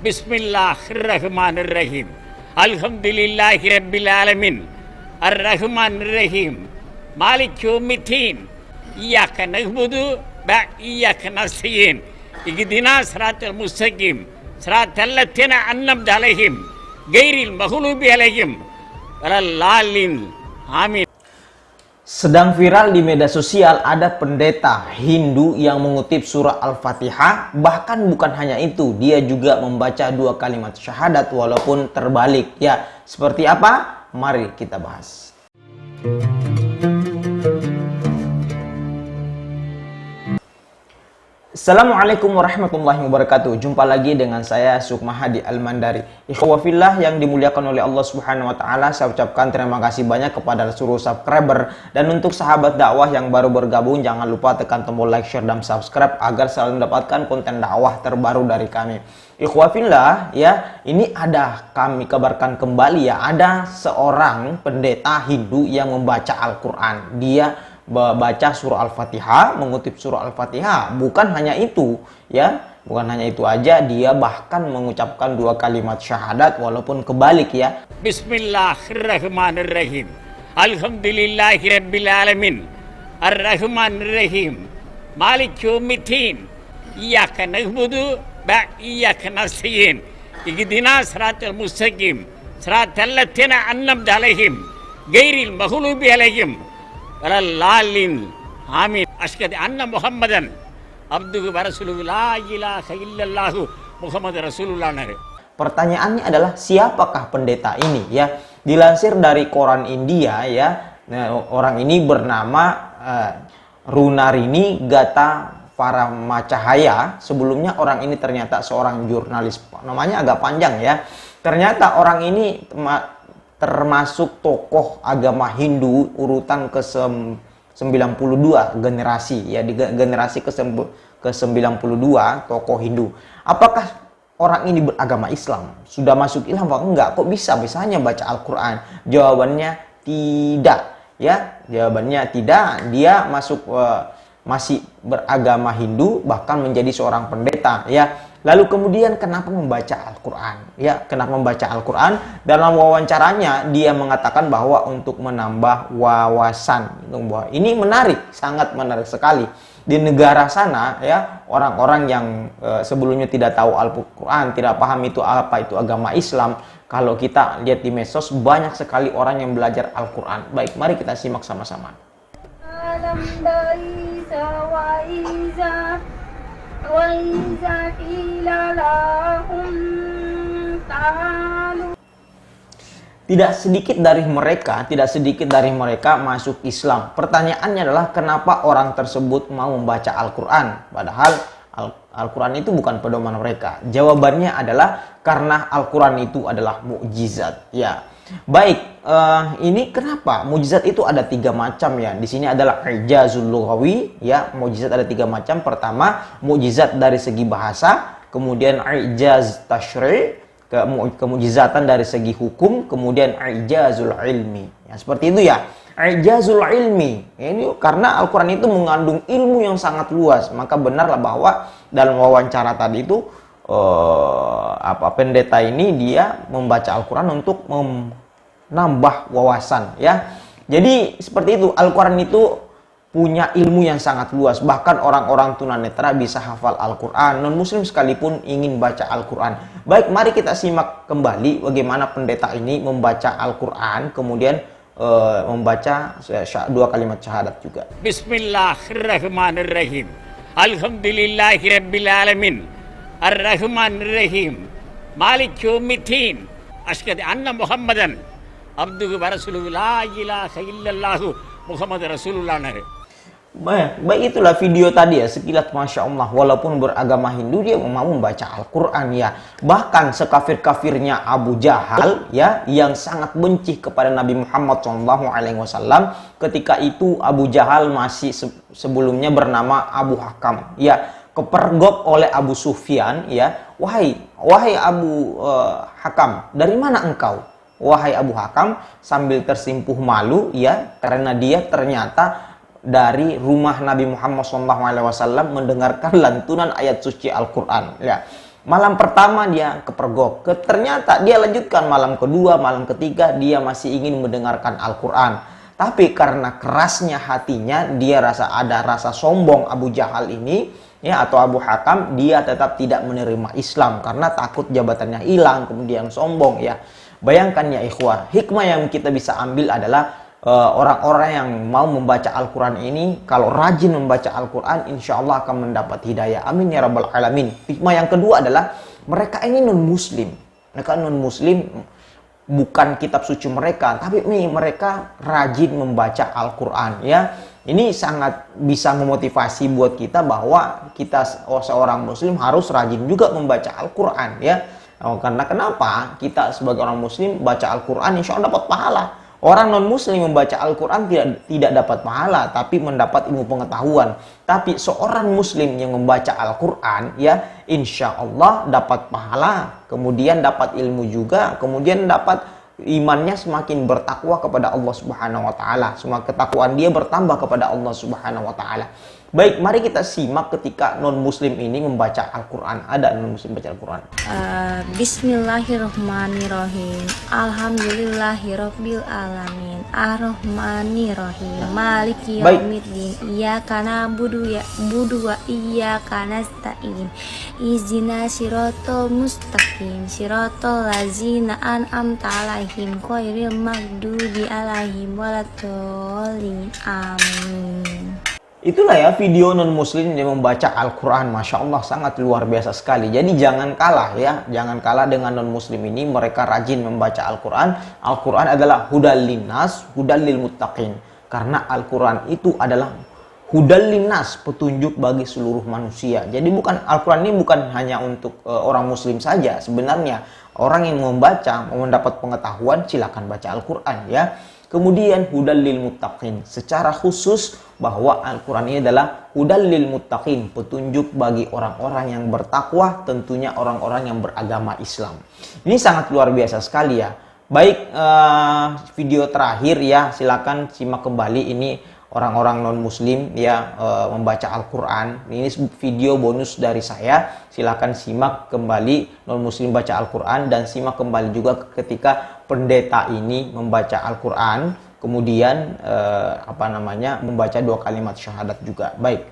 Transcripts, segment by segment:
Bismillahirrahmanirrahim. Alhamdulillahi Rabbil Alamin. Ar-Rahmanirrahim. Malik Yawmiddin. Iyyaka na'budu wa iyyaka nasta'in. Ihdinas siratal mustaqim. Siratal ladzina an'amta 'alaihim ghairil maghdubi 'alaihim waladdallin. Amin. Sedang viral di media sosial ada pendeta Hindu yang mengutip surah Al-Fatihah. Bahkan bukan hanya itu, dia juga membaca 2 kalimat syahadat walaupun terbalik. Ya, seperti apa? Mari kita bahas. Assalamualaikum warahmatullahi wabarakatuh. Jumpa lagi dengan saya Sukma Hadi Al-Mandari. Ikhwafillah yang dimuliakan oleh Allah Subhanahu wa taala, saya ucapkan terima kasih banyak kepada seluruh subscriber, dan untuk sahabat dakwah yang baru bergabung jangan lupa tekan tombol like, share dan subscribe agar selalu mendapatkan konten dakwah terbaru dari kami. Ikhwafillah, ya, ini kami kabarkan kembali, ya, ada seorang pendeta Hindu yang membaca Al-Qur'an. Dia baca surah Al-Fatihah, mengutip surah Al-Fatihah. Bukan hanya itu, ya, bukan hanya itu aja, dia bahkan mengucapkan 2 kalimat syahadat walaupun kebalik, ya. Bismillahirrahmanirrahim. Alhamdulillahi Rabbil Alamin. Ar-Rahmanirrahim. Malik Yawmiddin. Iyyaka na'budu wa iyyaka nasta'in. Ihdinas siratal mustaqim. Siratal ladzina an'amta 'alaihim ghairil maghdubi 'alaihim waladdallin. Amin. Asyhadu anna Muhammadan abduhu wa rasuluhu la ilaha illallah Muhammadur Rasulullah. Pertanyaannya adalah siapakah pendeta ini, ya? Dilansir dari koran India, ya. Nah, orang ini bernama Runarini Gata Paramacahaya. Sebelumnya orang ini ternyata seorang jurnalis. Namanya agak panjang, ya. Ternyata orang ini termasuk tokoh agama Hindu urutan ke-92 generasi, ya, di generasi ke-92 tokoh Hindu. Apakah orang ini beragama Islam? Sudah masuk Islam apa enggak? Kok bisa-bisanya baca Al-Qur'an? Jawabannya tidak, ya. Jawabannya tidak. Dia masih beragama Hindu, bahkan menjadi seorang pendeta, ya. Lalu kemudian kenapa membaca Al-Qur'an? Ya, kenapa membaca Al-Qur'an? Dalam wawancaranya dia mengatakan bahwa untuk menambah wawasan. Ini menarik, sangat menarik sekali. Di negara sana, ya, orang-orang yang sebelumnya tidak tahu Al-Qur'an, tidak paham itu apa itu agama Islam. Kalau kita lihat di medsos, banyak sekali orang yang belajar Al-Qur'an. Baik, mari kita simak sama-sama. Tidak sedikit dari mereka masuk Islam. Pertanyaannya adalah kenapa orang tersebut mau membaca Al-Qur'an, padahal Al-Qur'an itu bukan pedoman mereka. Jawabannya adalah karena Al-Qur'an itu adalah mukjizat, ya. Baik, ini kenapa? Mukjizat itu ada 3 macam, ya. Di sini adalah ijazul lughawi, ya. Mukjizat ada 3 macam. Pertama, mukjizat dari segi bahasa, kemudian ijaz tasyri', kemukjizatan dari segi hukum, kemudian ijazul ilmi. Ya, seperti itu, ya. Ijazul ilmi. Ini karena Al-Qur'an itu mengandung ilmu yang sangat luas, maka benarlah bahwa dalam wawancara tadi itu pendeta ini dia membaca Al-Qur'an untuk menambah wawasan, ya. Jadi seperti itu, Al-Qur'an itu punya ilmu yang sangat luas. Bahkan orang-orang tunanetra bisa hafal Al-Qur'an. Non-muslim sekalipun ingin baca Al-Qur'an. Baik, mari kita simak kembali bagaimana pendeta ini membaca Al-Qur'an, kemudian membaca 2 kalimat syahadat juga. Bismillahirrahmanirrahim. Alhamdulillahi Rabbil Alamin. Ar-Rahmanirrahim. Malik Yawmiddin. Asyhadu anna Muhammadan abduhu wa rasuluhu la ilaha illallah Muhammadur Rasulullah. Baik, itulah video tadi, ya, sekilas Masya Allah. Walaupun beragama Hindu, dia mau membaca Al-Qur'an, ya. Bahkan sekafir-kafirnya Abu Jahal, ya, yang sangat benci kepada Nabi Muhammad SAW. Ketika itu Abu Jahal masih sebelumnya bernama Abu Hakam, ya, kepergok oleh Abu Sufyan, ya. Wahai Abu Hakam, dari mana engkau? Wahai Abu Hakam, sambil tersimpuh malu, ya, karena dia ternyata dari rumah Nabi Muhammad SAW mendengarkan lantunan ayat suci Al-Qur'an, ya. Malam pertama dia kepergok. Ternyata dia lanjutkan malam kedua, malam ketiga dia masih ingin mendengarkan Al-Quran. Tapi karena kerasnya hatinya, dia ada rasa sombong Abu Jahal ini, ya, atau Abu Hakam, dia tetap tidak menerima Islam karena takut jabatannya hilang, kemudian sombong, ya. Bayangkan ya ikhwah, hikmah yang kita bisa ambil adalah orang-orang yang mau membaca Al-Quran ini, kalau rajin membaca Al-Quran, insya Allah akan mendapat hidayah. Amin ya rabbal alamin. Hikmah yang kedua adalah mereka ini non-muslim. Mereka non-muslim, bukan kitab suci mereka, tapi ini mereka rajin membaca Al-Quran, ya. Ini sangat bisa memotivasi buat kita bahwa kita seorang muslim harus rajin juga membaca Al-Quran, ya. Karena kenapa? Kita sebagai orang muslim baca Al-Quran insya Allah dapat pahala. Orang non-muslim membaca Al-Quran tidak dapat pahala, tapi mendapat ilmu pengetahuan. Tapi seorang muslim yang membaca Al-Quran, ya, insya Allah dapat pahala, kemudian dapat ilmu juga, kemudian dapat imannya semakin bertakwa kepada Allah Subhanahu wa taala. Semua ketakwaan dia bertambah kepada Allah Subhanahu wa taala. Baik, mari kita simak ketika non-muslim ini membaca Al-Quran. Ada non-muslim baca Al-Quran. Bismillahirrahmanirrahim. Alhamdulillahirabbil alamin. Ar-Rahmanirrahim. Maliki yaumiddin. Iyyaka na'budu wa iyyaka nasta'in. Ihdinas siratal mustaqim. Siratal ladzina an'amta 'alaihim ghairil maghdubi 'alaihim waladdallin. Amin. Itulah ya video non-muslim yang membaca Al-Quran. Masya Allah, sangat luar biasa sekali. Jadi jangan kalah, ya. Jangan kalah dengan non-muslim ini. Mereka rajin membaca Al-Quran. Al-Quran adalah hudal linnas, hudal lil muttaqin. Karena Al-Quran itu adalah hudal linnas, petunjuk bagi seluruh manusia. Jadi Al-Quran ini bukan hanya untuk orang muslim saja. Sebenarnya orang yang membaca, mau mendapat pengetahuan, silakan baca Al-Quran, ya. Kemudian hudal lil muttaqin, secara khusus bahwa Al-Quran ini adalah hudal lil muttaqin, petunjuk bagi orang-orang yang bertakwa, tentunya orang-orang yang beragama Islam. Ini sangat luar biasa sekali, ya. Baik, video terakhir, ya, silakan simak kembali ini orang-orang non-muslim, ya, membaca Al-Quran. Ini video bonus dari saya. Silakan simak kembali non-muslim baca Al-Quran, dan simak kembali juga ketika pendeta ini membaca Al-Quran, kemudian membaca 2 kalimat syahadat juga. Baik.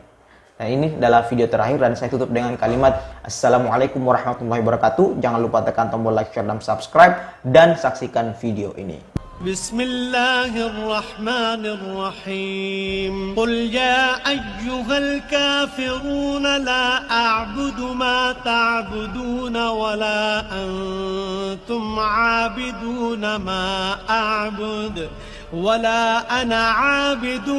Nah, ini adalah video terakhir dan saya tutup dengan kalimat Assalamualaikum warahmatullahi wabarakatuh. Jangan lupa tekan tombol like, share, dan subscribe, dan saksikan video ini. بسم الله الرحمن الرحيم قل يا أيها الكافرون لا أعبد ما تعبدون ولا أنتم عابدون ما أعبد ولا أنا عابد